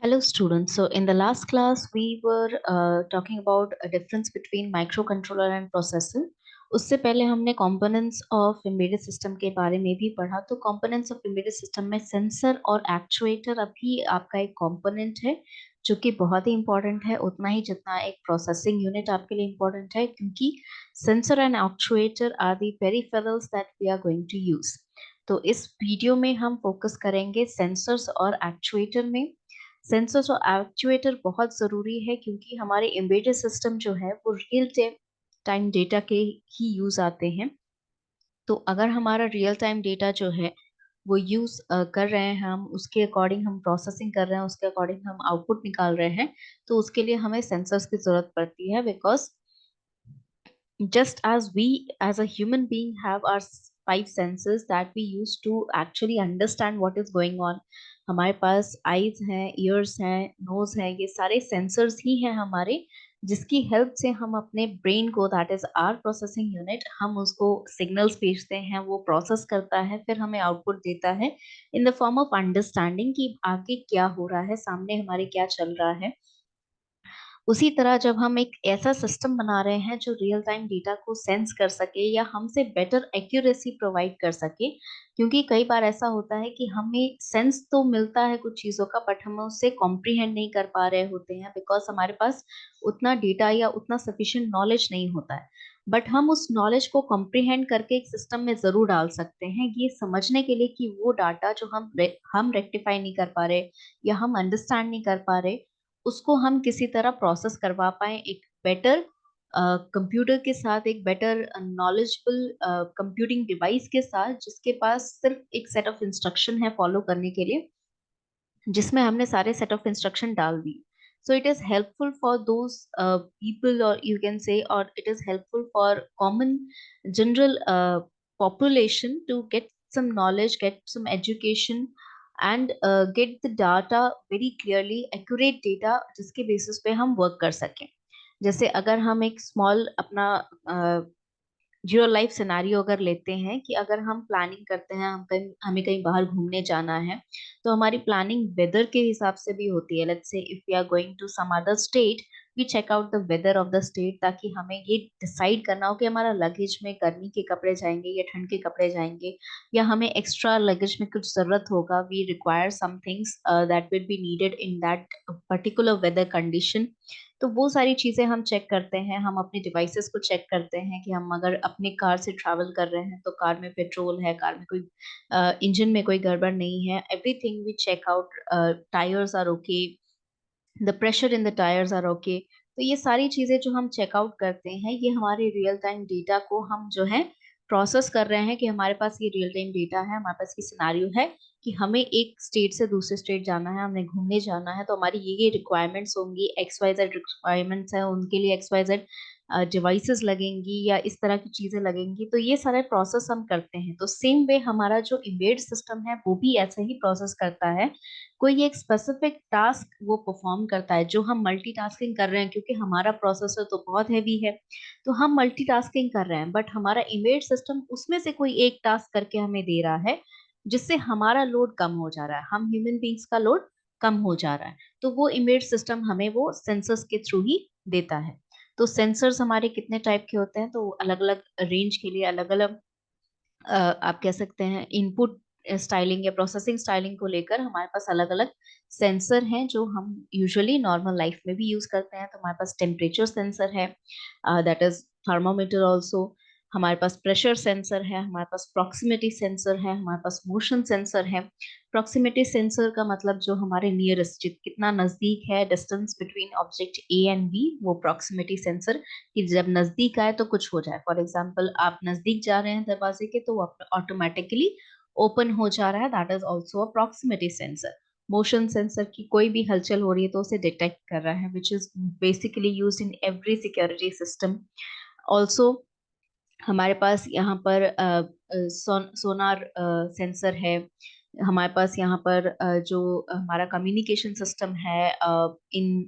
Hello students. So in the last class we were talking about a difference between microcontroller and processor. उससे पहले हमने components of embedded system के बारे में भी पढ़ा। तो components of embedded system में sensor और actuator अभी आपका एक component है जो कि बहुत ही important है, उतना ही जितना एक processing unit आपके लिए important है, क्योंकि sensor and actuator are the peripherals that we are going to use. तो इस वीडियो में हम फोकस करेंगे सेंसर्स और एक्चुएटर में। सेंसर्स और एक्चुएटर बहुत जरूरी है क्योंकि हमारे एम्बेडेड सिस्टम जो है वो रियल टाइम डेटा के ही यूज आते हैं। तो अगर हमारा रियल टाइम डेटा जो है वो यूज कर रहे हैं, हम उसके अकॉर्डिंग हम प्रोसेसिंग कर रहे हैं, उसके अकॉर्डिंग हम आउटपुट निकाल रहे हैं, तो उसके लिए हमें सेंसर्स की जरूरत पड़ती है। Because just as we as a human being have our five senses that we use to actually understand what is going on, हमारे पास आईज हैं, ईयर्स हैं, नोज है, ये सारे सेंसर्स ही हैं हमारे, जिसकी हेल्प से हम अपने ब्रेन को, that is our processing unit, हम उसको सिग्नल्स भेजते हैं, वो प्रोसेस करता है, फिर हमें आउटपुट देता है in the form of understanding कि आगे क्या हो रहा है, सामने हमारे क्या चल रहा है। उसी तरह जब हम एक ऐसा सिस्टम बना रहे हैं जो रियल टाइम डेटा को सेंस कर सके या हमसे बेटर एक्यूरेसी प्रोवाइड कर सके, क्योंकि कई बार ऐसा होता है कि हमें सेंस तो मिलता है कुछ चीज़ों का, बट हम उससे कॉम्प्रीहेंड नहीं कर पा रहे होते हैं बिकॉज हमारे पास उतना डेटा या उतना सफिशिएंट नॉलेज नहीं होता है। बट हम उस नॉलेज को कॉम्प्रीहेंड करके एक सिस्टम में जरूर डाल सकते हैं, ये समझने के लिए कि वो डाटा जो हम रेक्टिफाई नहीं कर पा रहे या हम अंडरस्टैंड नहीं कर पा रहे, उसको हम किसी तरह प्रोसेस करवा पाए एक बेटर कंप्यूटर के साथ, एक बेटर नॉलेजेबल कंप्यूटिंग डिवाइस के साथ, जिसके पास सिर्फ एक सेट ऑफ इंस्ट्रक्शन है फॉलो करने के लिए, जिसमें हमने सारे सेट ऑफ इंस्ट्रक्शन डाल दिए। So it is helpful for those people, or you can say, or it is helpful for common general population to get some knowledge, get some education, and get the data very clearly, accurate data, जिसके basis पे हम work कर सकें। जैसे अगर हम एक small अपना रियल लाइफ सिनेरियो अगर लेते हैं कि अगर हम प्लानिंग करते हैं, हमें कहीं बाहर घूमने जाना है, तो हमारी प्लानिंग वेदर के हिसाब से भी होती है। Let's say if we are going to some other state, we check out the weather of the state, ताकि हमें ये डिसाइड करना हो कि हमारा लगेज में गर्मी के कपड़े जाएंगे या ठंड के कपड़े जाएंगे, या हमें एक्स्ट्रा लगेज में कुछ जरूरत होगा, we require some things that will be needed in that particular weather condition. तो वो सारी चीजें हम चेक करते हैं, हम अपने डिवाइसेस को चेक करते हैं कि हम अगर अपने कार से ट्रैवल कर रहे हैं तो कार में पेट्रोल है, कार में कोई इंजन में कोई गड़बड़ नहीं है, everything we check out, tyres are okay, the pressure in the tyres are okay. तो ये सारी चीजें जो हम चेकआउट करते हैं, ये हमारे रियल टाइम डेटा को हम जो है प्रोसेस कर रहे हैं कि हमारे पास ये रियल टाइम डेटा है, हमारे पास ये सिनारियो है कि हमें एक स्टेट से दूसरे स्टेट जाना है, हमें घूमने जाना है, तो हमारी ये रिक्वायरमेंट्स होंगी, एक्स वाई जेड रिक्वायरमेंट्स है, उनके लिए एक्स वाई जेड डिवाइसेस लगेंगी या इस तरह की चीजें लगेंगी। तो ये सारे प्रोसेस हम करते हैं। तो सेम वे हमारा जो एम्बेडेड सिस्टम है वो भी ऐसे ही प्रोसेस करता है। कोई एक स्पेसिफिक टास्क वो परफॉर्म करता है, जो हम मल्टीटास्किंग कर रहे हैं, क्योंकि हमारा प्रोसेसर तो बहुत हैवी है, तो हम मल्टीटास्किंग कर रहे हैं, बट हमारा इमेज सिस्टम उसमें से कोई एक टास्क करके हमें दे रहा है, जिससे हमारा लोड कम हो जा रहा है, हम ह्यूमन बींग्स का लोड कम हो जा रहा है। तो वो इमेज सिस्टम हमें वो सेंसर्स के थ्रू ही देता है। तो सेंसर्स हमारे कितने टाइप के होते हैं, तो अलग अलग रेंज के लिए अलग अलग आप कह सकते हैं इनपुट स्टाइलिंग या प्रोसेसिंग स्टाइलिंग को लेकर हमारे पास अलग अलग सेंसर हैं, जो हम यूजुअली नॉर्मल लाइफ में भी यूज करते हैं। तो हमारे पास टेम्परेचर सेंसर है, दैट इज थर्मोमीटर ऑल्सो, हमारे पास प्रेशर सेंसर है, हमारे पास प्रॉक्सिमिटी सेंसर है, हमारे पास मोशन सेंसर है। प्रॉक्सिमिटी सेंसर का मतलब जो हमारे नियरेस्ट, कितना नजदीक है, distance between object A and B, वो प्रॉक्सिमिटी सेंसर, कि जब नजदीक आए तो कुछ हो जाए। फॉर एग्जाम्पल आप नजदीक जा रहे हैं दरवाजे के, तो वो ऑटोमेटिकली ओपन हो जा रहा है, that is also a proximity sensor. Motion sensor की कोई भी हलचल हो रही है तो उसे डिटेक्ट कर रहा है, which is basically use in every security system. Also हमारे पास यहाँ पर सोनार सेंसर है, हमारे पास यहाँ पर जो हमारा कम्युनिकेशन सिस्टम है, इन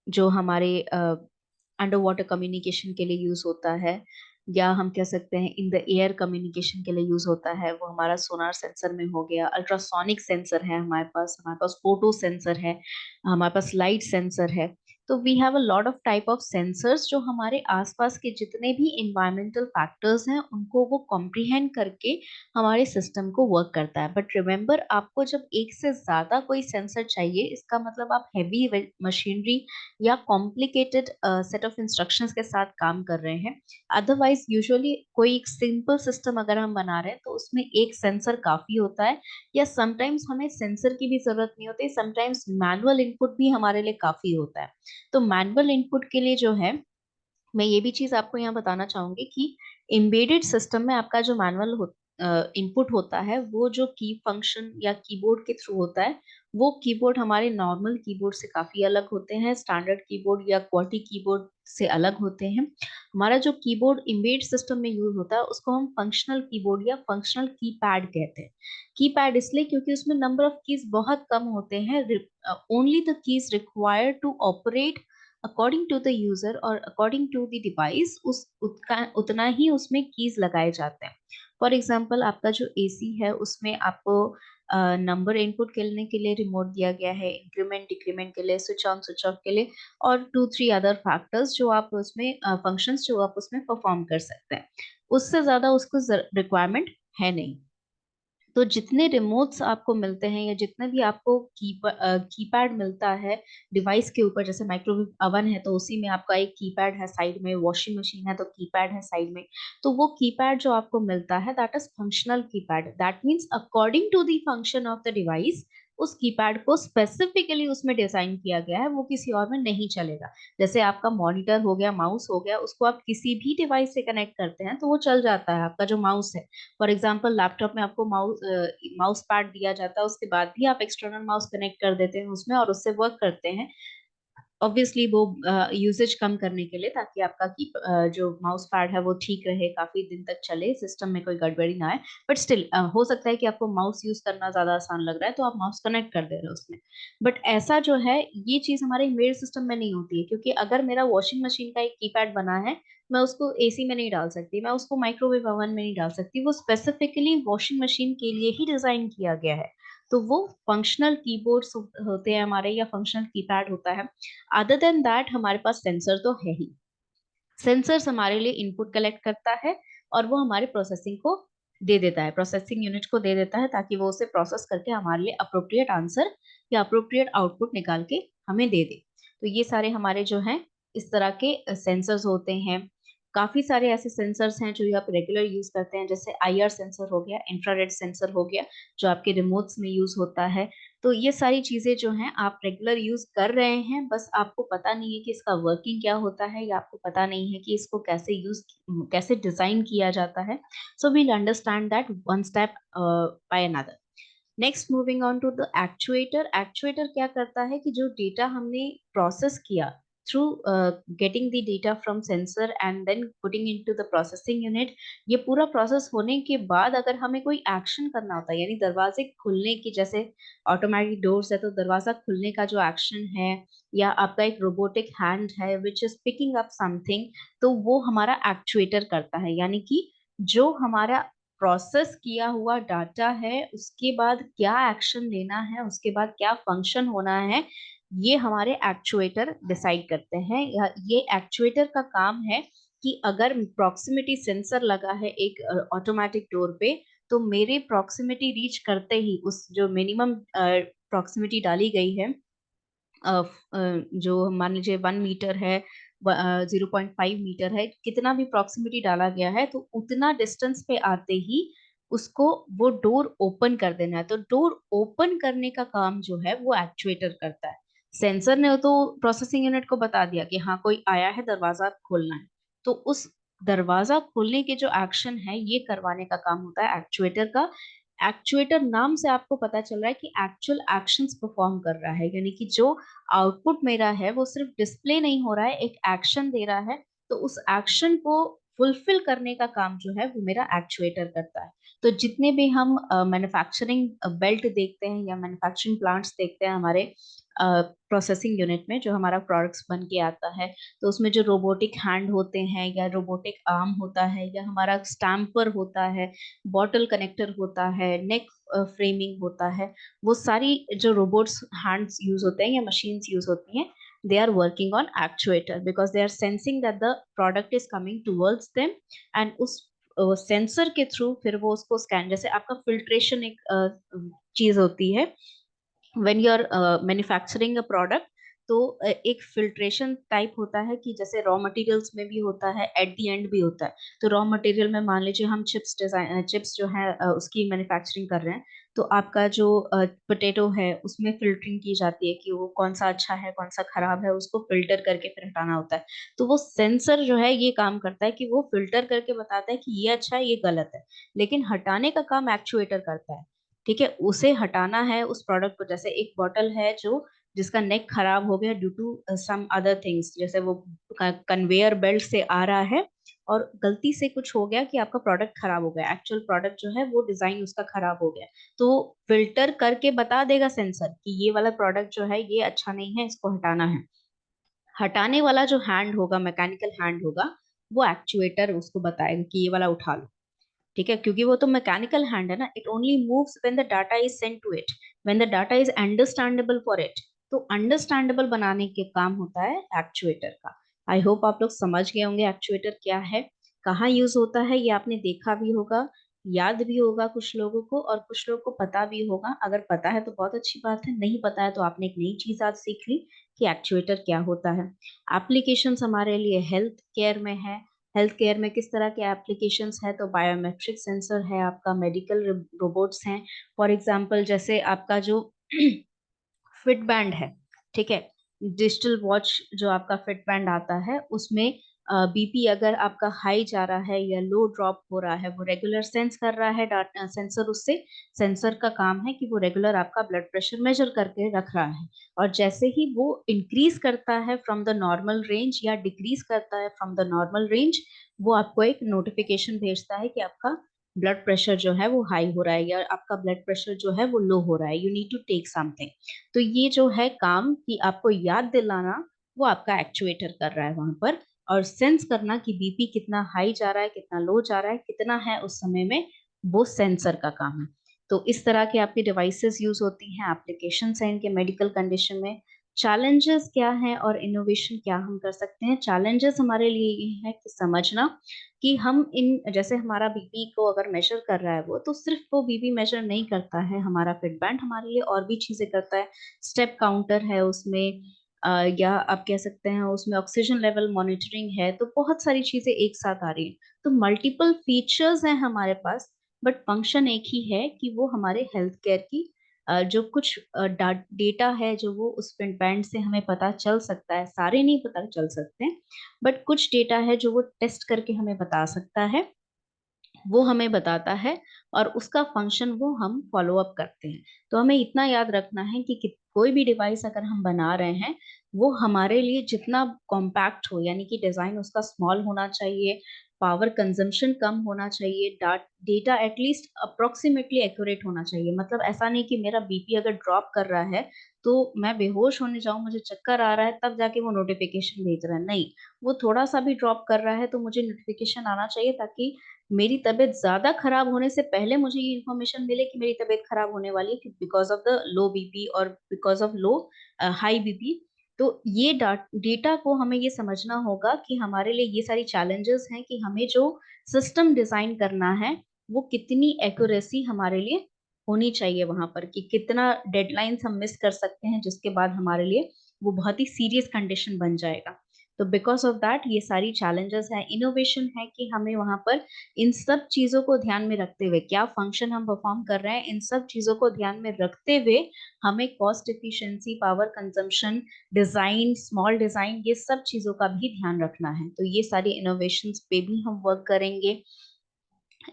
जो हमारे अंडर वाटर कम्युनिकेशन के लिए यूज होता है, या हम कह सकते हैं इन द एयर कम्युनिकेशन के लिए यूज होता है, वो हमारा सोनार सेंसर में हो गया। अल्ट्रासोनिक सेंसर है हमारे पास फोटो सेंसर है, हमारे पास लाइट सेंसर है। तो we have a lot of type of sensors जो हमारे आसपास के जितने भी इन्वायरमेंटल फैक्टर्स हैं उनको वो कॉम्प्रिहेंड करके हमारे सिस्टम को वर्क करता है। बट रिमेंबर, आपको जब एक से ज्यादा कोई सेंसर चाहिए, इसका मतलब आप हैवी मशीनरी या कॉम्प्लिकेटेड सेट ऑफ इंस्ट्रक्शंस के साथ काम कर रहे हैं। अदरवाइज यूजुअली कोई एक सिंपल सिस्टम अगर हम बना रहे हैं तो उसमें एक सेंसर काफी होता है, या समटाइम्स हमें सेंसर की भी जरूरत नहीं होती, समटाइम्स मैनुअल इनपुट भी हमारे लिए काफी होता है। तो मैनुअल इनपुट के लिए जो है, मैं ये भी चीज आपको यहाँ बताना चाहूंगी कि एम्बेडेड सिस्टम में आपका जो मैनुअल इनपुट होता है, वो जो की फंक्शन या कीबोर्ड के थ्रू होता है, वो कीबोर्ड हमारे नॉर्मल कीबोर्ड से काफी अलग होते हैं, स्टैंडर्ड कीबोर्ड या क्वार्टी कीबोर्ड से अलग होते हैं। हमारा जो कीबोर्ड एम्बेडेड सिस्टम में यूज होता है उसको हम फंक्शनल कीबोर्ड या फंक्शनल कीपैड कहते हैं। कीपैड इसलिए क्योंकि उसमें नंबर ऑफ कीज बहुत कम होते हैं, only the keys required to operate according to the user और अकॉर्डिंग टू द डिवाइस, उतना ही उसमें कीज लगाए जाते हैं। फॉर एग्जाम्पल, आपका जो एसी है उसमें आपको नंबर इनपुट करने के लिए रिमोट दिया गया है, इंक्रीमेंट डिक्रीमेंट के लिए, स्विच ऑन स्विच ऑफ के लिए, और 2-3 अदर फैक्टर्स जो आप उसमें फंक्शंस जो आप उसमें परफॉर्म कर सकते हैं। उससे ज्यादा उसको रिक्वायरमेंट है नहीं। तो जितने रिमोट्स आपको मिलते हैं या जितने भी आपको कीपैड मिलता है डिवाइस के ऊपर, जैसे माइक्रोवेव अवन है तो उसी में आपका एक कीपैड है साइड में, वॉशिंग मशीन है तो कीपैड है साइड में। तो वो कीपैड जो आपको मिलता है that is functional keypad, that means according to the function of the device उस कीपैड को स्पेसिफिकली उसमें डिजाइन किया गया है, वो किसी और में नहीं चलेगा। जैसे आपका मॉनिटर हो गया, माउस हो गया, उसको आप किसी भी डिवाइस से कनेक्ट करते हैं तो वो चल जाता है। आपका जो माउस है, फॉर एग्जाम्पल लैपटॉप में आपको माउस पैड दिया जाता है, उसके बाद भी आप एक्सटर्नल माउस कनेक्ट कर देते हैं उसमें और उससे वर्क करते हैं। ऑब्वियसली वो यूसेज कम करने के लिए, ताकि आपका की जो माउस पैड है वो ठीक रहे, काफी दिन तक चले, सिस्टम में कोई गड़बड़ी ना आए। बट स्टिल हो सकता है कि आपको माउस यूज करना ज्यादा आसान लग रहा है तो आप माउस कनेक्ट कर दे रहे हो उसमें। बट ऐसा जो है, ये चीज हमारे मेड सिस्टम में नहीं होती है, क्योंकि अगर मेरा वॉशिंग मशीन का एक कीपैड बना है, मैं उसको एसी में नहीं डाल सकती, मैं उसको माइक्रोवेव ओवन में नहीं डाल सकती, वो स्पेसिफिकली वॉशिंग मशीन के लिए ही डिजाइन किया गया है। तो वो फंक्शनल कीबोर्ड्स होते हैं हमारे, या फंक्शनल कीपैड होता है। अदर देन दैट हमारे पास सेंसर तो है ही। सेंसर्स हमारे लिए इनपुट कलेक्ट करता है और वो हमारे प्रोसेसिंग को दे देता है, प्रोसेसिंग यूनिट को दे देता है, ताकि वो उसे प्रोसेस करके हमारे लिए अप्रोप्रिएट आंसर या अप्रोप्रिएट आउटपुट निकाल के हमें दे दे। तो ये सारे हमारे जो हैं इस तरह के सेंसर्स होते हैं। काफी सारे ऐसे सेंसर्स हैं जो आप रेगुलर यूज करते हैं, जैसे आईआर सेंसर हो गया, इंफ्रारेड सेंसर हो गया, जो आपके रिमोट्स में यूज होता है। तो ये सारी चीजें जो हैं आप रेगुलर यूज कर रहे हैं, बस आपको पता नहीं है कि इसका वर्किंग क्या होता है, या आपको पता नहीं है कि इसको कैसे डिजाइन किया जाता है। So we'll understand that one step by another. Next, moving on to the actuator. Actuator क्या करता है कि जो डेटा हमने प्रोसेस किया through getting the data from sensor and then putting into the processing unit, ये पूरा प्रोसेस होने के बाद अगर हमें कोई एक्शन करना होता है, यानी दरवाजे खुलने की, जैसे ऑटोमेटिक डोर्स है तो दरवाजा खुलने का जो एक्शन है, या आपका एक रोबोटिक हैंड है which is picking up something, तो वो हमारा एक्चुएटर करता है। यानी कि जो हमारा प्रोसेस किया हुआ डाटा है उसके बाद क्या एक्शन लेना है, उसके बाद क्या फंक्शन होना है, ये हमारे एक्चुएटर डिसाइड करते हैं। या ये एक्चुएटर का काम है कि अगर प्रॉक्सिमिटी सेंसर लगा है एक ऑटोमेटिक डोर पे, तो मेरे प्रॉक्सिमिटी रीच करते ही उस जो मिनिमम प्रॉक्सिमिटी डाली गई है, जो मान लीजिए 1 मीटर है, 0.5 मीटर है, कितना भी प्रॉक्सिमिटी डाला गया है, तो उतना डिस्टेंस पे आते ही उसको वो डोर ओपन कर देना है। तो डोर ओपन करने का काम जो है वो एक्चुएटर करता है। सेंसर ने तो प्रोसेसिंग यूनिट को बता दिया कि हाँ कोई आया है, दरवाजा खोलना है, तो उस दरवाजा खोलने के जो एक्शन है ये करवाने का काम होता है एक्चुएटर का। एक्चुएटर नाम से आपको पता चल रहा है कि एक्चुअल एक्शंस परफॉर्म कर रहा है, यानी कि जो आउटपुट मेरा है वो सिर्फ डिस्प्ले नहीं हो रहा है, एक एक्शन दे रहा है। तो उस एक्शन को फुलफिल करने का काम जो है वो मेरा एक्चुएटर करता है। तो जितने भी हम मैन्युफैक्चरिंग बेल्ट देखते हैं या मैन्युफैक्चरिंग प्लांट्स देखते हैं हमारे प्रोसेसिंग यूनिट में, जो हमारा प्रोडक्ट्स बन के आता है, तो उसमें जो रोबोटिक हैंड होते हैं या रोबोटिक आर्म होता है या हमारा स्टैम्पर होता है, बॉटल कनेक्टर होता है, नेक फ्रेमिंग होता है, वो सारी जो रोबोट्स हैंड्स यूज होते हैं या मशीन्स यूज होती हैं, they are working on actuator because they are sensing that the product is coming towards them, and उस सेंसर के थ्रू फिर वो उसको स्कैन, जैसे आपका फिल्ट्रेशन एक चीज होती है when you are manufacturing a product, तो एक फिल्ट्रेशन टाइप होता है कि जैसे रॉ मटेरियल्स में भी होता है, एट द एंड भी होता है। तो रॉ मटेरियल में मान लीजिए हम चिप्स डिजाइन, चिप्स जो है उसकी मैन्युफैक्चरिंग कर रहे हैं, तो आपका जो पोटैटो है उसमें फिल्टरिंग की जाती है कि वो कौन सा अच्छा है कौन सा खराब है, उसको फिल्टर करके फिर हटाना होता है। तो वो सेंसर जो है ये काम करता है कि वो फिल्टर करके बताता है कि ये अच्छा है ये गलत है, लेकिन हटाने का काम एक्चुएटर करता है। ठीक है, उसे हटाना है उस प्रोडक्ट को। जैसे एक बॉटल है जो जिसका नेक खराब हो गया due to some other things, जैसे वो कन्वेयर बेल्ट से आ रहा है और गलती से कुछ हो गया कि आपका प्रोडक्ट खराब हो गया, एक्चुअल प्रोडक्ट जो है वो डिजाइन उसका खराब हो गया, तो फिल्टर करके बता देगा सेंसर कि ये वाला प्रोडक्ट जो है ये अच्छा नहीं है, इसको हटाना है। हटाने वाला जो हैंड होगा, मैकेनिकल हैंड होगा, वो एक्चुएटर उसको बताएगा कि ये वाला उठा लो। ठीक है, क्योंकि वो तो मैकेनिकल हैंड है ना, it only moves when the data is sent to it, when the data is understandable for it. तो अंडरस्टैंडेबल बनाने के काम होता है एक्चुएटर का। आई होप आप लोग समझ गए होंगे एक्चुएटर क्या है, कहाँ यूज होता है, ये आपने देखा भी होगा, याद भी होगा कुछ लोगों को, और कुछ लोगों को पता भी होगा। अगर पता है तो बहुत अच्छी बात है, नहीं पता है तो आपने एक नई चीज आज सीख ली कि एक्चुएटर क्या होता है। एप्लीकेशंस हमारे लिए हेल्थ केयर में है। हेल्थ केयर में किस तरह के एप्लीकेशंस है, तो बायोमेट्रिक सेंसर है आपका, मेडिकल रोबोट्स हैं। फॉर एग्जांपल जैसे आपका जो फिट बैंड है, ठीक है, डिजिटल वॉच जो आपका फिट बैंड आता है, उसमें बीपी अगर आपका हाई जा रहा है या लो ड्रॉप हो रहा है, वो रेगुलर सेंस कर रहा है डाटा सेंसर उससे। सेंसर का काम है कि वो रेगुलर आपका ब्लड प्रेशर मेजर करके रख रहा है, और जैसे ही वो इंक्रीज करता है फ्रॉम द नॉर्मल रेंज या डिक्रीज करता है फ्रॉम द नॉर्मल रेंज, वो आपको एक नोटिफिकेशन भेजता है कि आपका ब्लड प्रेशर जो है वो हाई हो रहा है या आपका ब्लड प्रेशर जो है वो लो हो रहा है, you need to take something. तो ये जो है काम कि आपको याद दिलाना, वो आपका एक्चुएटर कर रहा है वहां पर, और सेंस करना कि बीपी कितना हाई जा रहा है कितना लो जा रहा है कितना है उस समय में, वो सेंसर का काम है। तो इस तरह के आपकी डिवाइसेस यूज होती हैं, एप्लीकेशन है इनके मेडिकल कंडीशन में। चैलेंजेस क्या है और इनोवेशन क्या हम कर सकते हैं? चैलेंजेस हमारे लिए ये है कि समझना कि हम इन, जैसे हमारा बीपी को अगर मेजर कर रहा है वो, तो सिर्फ वो बीपी मेजर नहीं करता है हमारा फिट बैंड, हमारे लिए और भी चीजें करता है। स्टेप काउंटर है उसमें, या आप कह सकते हैं उसमें ऑक्सीजन लेवल मॉनिटरिंग है, तो बहुत सारी चीजें एक साथ आ रही हैं। तो मल्टीपल फीचर्स हैं हमारे पास, बट फंक्शन एक ही है कि वो हमारे हेल्थ केयर की जो कुछ डेटा है जो वो उस फिट बैंड से हमें पता चल सकता है, सारे नहीं पता चल सकते, बट कुछ डेटा है जो वो टेस्ट करके हमें बता सकता है, वो हमें बताता है, और उसका फंक्शन वो हम फॉलो अप करते हैं। तो हमें इतना याद रखना है कि कोई भी डिवाइस अगर हम बना रहे हैं, वो हमारे लिए जितना कॉम्पैक्ट हो, यानी कि डिजाइन उसका स्मॉल होना चाहिए, पावर कंजम्पशन कम होना चाहिए, डेटा एटलीस्ट अप्रोक्सीमेटली एक्यूरेट होना चाहिए। मतलब ऐसा नहीं कि मेरा बीपी अगर ड्रॉप कर रहा है तो मैं बेहोश होने जाऊं, मुझे चक्कर आ रहा है, तब जाके वो नोटिफिकेशन भेज रहा है, नहीं। वो थोड़ा सा भी ड्रॉप कर रहा है तो मुझे नोटिफिकेशन आना चाहिए, ताकि मेरी तबीयत ज्यादा खराब होने से पहले मुझे ये इन्फॉर्मेशन मिले कि मेरी तबीयत खराब होने वाली है because of the low BP और because of low high BP. तो ये डेटा को हमें ये समझना होगा कि हमारे लिए ये सारी चैलेंजेस हैं कि हमें जो सिस्टम डिजाइन करना है, वो कितनी एक्यूरेसी हमारे लिए होनी चाहिए वहां पर, कि कितना डेडलाइंस हम मिस कर सकते हैं जिसके बाद हमारे लिए वो बहुत ही सीरियस कंडीशन बन जाएगा। तो बिकॉज ऑफ दैट ये सारी चैलेंजेस है। इनोवेशन है कि हमें वहां पर इन सब चीजों को ध्यान में रखते हुए, क्या फंक्शन हम परफॉर्म कर रहे हैं, इन सब चीजों को ध्यान में रखते हुए हमें cost efficiency, power consumption, design, small design, ये सब चीजों का भी ध्यान रखना है। तो ये सारी इनोवेशंस पे भी हम वर्क करेंगे।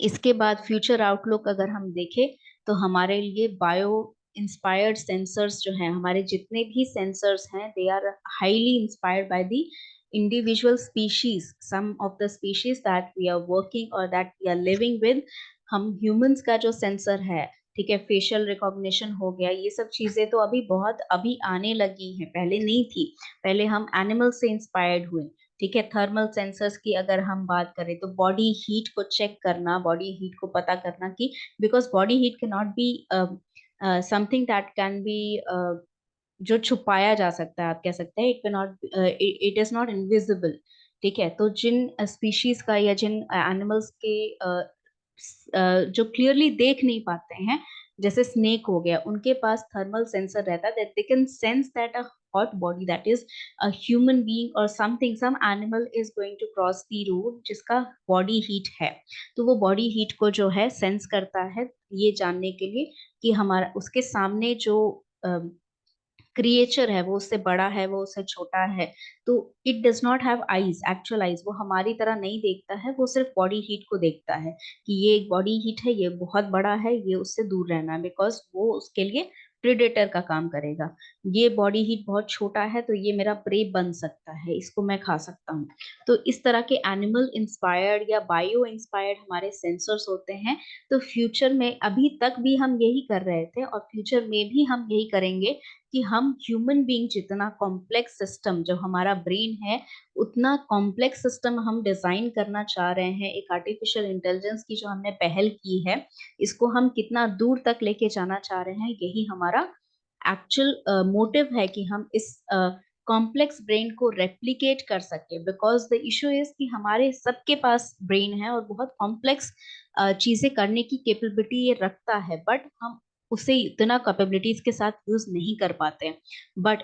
इसके बाद फ्यूचर आउटलुक अगर हम देखें, तो हमारे लिए बायो इंस्पायर्ड सेंसर्स जो हैं, हमारे जितने भी सेंसर्स हैं, they are highly inspired by the individual species, some of the species that we are working or that we are living with, हम ह्यूमंस का जो सेंसर है, ठीक है, फेशियल रिकॉग्निशन हो गया, ये सब चीजें तो अभी बहुत अभी आने लगी हैं, पहले नहीं थी। पहले हम एनिमल से इंस्पायर्ड हुए, ठीक है। थर्मल सेंसर्स की अगर हम बात करें तो बॉडी हीट को चेक करना, बॉडी हीट को पता करना कि because body heat can not be something that can be जो छुपाया जा सकता है, आप कह सकते हैं, it can not, it is not invisible, ठीक है। तो जिन स्पीशीज का या जिन एनिमल्स के जो क्लियरली देख नहीं पाते हैं, जैसे स्नेक हो गया, उनके पास थर्मल सेंसर रहता है, that they can sense that a hot body, that is a human being और something, some animal is going to cross the road जिसका बॉडी हीट है। तो वो बॉडी हीट को जो है सेंस करता है, ये जानने के लिए कि हमारा उसके सामने जो क्रिएचर है वो उससे बड़ा है, वो उससे छोटा है। तो it does not have eyes, actual eyes, वो हमारी तरह नहीं देखता है, वो सिर्फ बॉडी हीट को देखता है कि ये एक बॉडी हीट है, ये बहुत बड़ा है, ये उससे दूर रहना है, बिकॉज वो उसके लिए प्रेडेटर का काम करेगा। ये बॉडी हीट बहुत छोटा है तो ये मेरा प्रे बन सकता है, इसको मैं खा सकता हूँ। तो इस तरह के एनिमल इंस्पायर्ड या बायो इंस्पायर्ड हमारे सेंसर्स होते हैं। तो फ्यूचर में, अभी तक भी हम यही कर रहे थे और फ्यूचर में भी हम यही करेंगे कि हम ह्यूमन बीइंग जितना कॉम्प्लेक्स सिस्टम जो हमारा ब्रेन है, उतना कॉम्प्लेक्स सिस्टम हम डिजाइन करना चाह रहे हैं। एक आर्टिफिशियल इंटेलिजेंस की जो हमने पहल की है, इसको हम कितना दूर तक लेके जाना चाह रहे हैं, यही हमारा एक्चुअल मोटिव है कि हम इस कॉम्प्लेक्स ब्रेन को रेप्लिकेट कर सके। बिकॉज द इशू इज कि हमारे सबके पास ब्रेन है और बहुत कॉम्प्लेक्स चीजें करने की कैपेबिलिटी ये रखता है, बट हम उसे इतना कैपेबिलिटीज के साथ यूज नहीं कर पाते हैं। But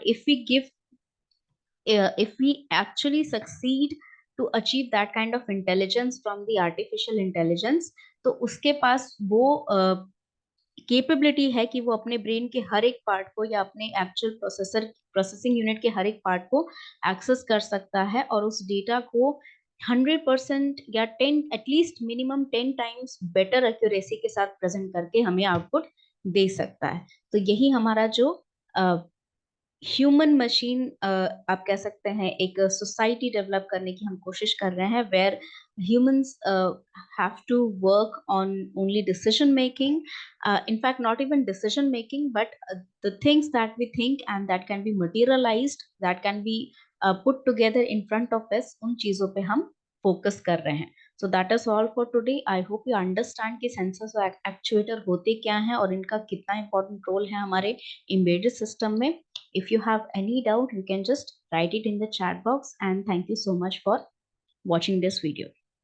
if we actually succeed to achieve that kind of intelligence from the artificial intelligence, तो उसके पास वो कैपेबिलिटी है कि वो अपने ब्रेन के हर एक पार्ट को या अपने एक्चुअल प्रोसेसिंग यूनिट के हर एक पार्ट को एक्सेस कर सकता है और उस डेटा को 100% या 10, at least minimum 10 times better accuracy के साथ प्रेजेंट करके हमें आउटपुट दे सकता है। तो यही हमारा जो ह्यूमन मशीन, आप कह सकते हैं, एक सोसाइटी डेवलप करने की हम कोशिश कर रहे हैं, where humans have to work on only decision making, in fact not even decision making, but the things that we think and that can be materialized, that can be put together in front of us, उन चीजों पे हम focus कर रहे हैं। So that is all for today. I hope you understand कि sensors और actuator होते क्या हैं और इनका कितना इंपॉर्टेंट रोल है हमारे embedded system में। If you have any doubt, you can just write it in the chat box. And thank you so much for watching this video.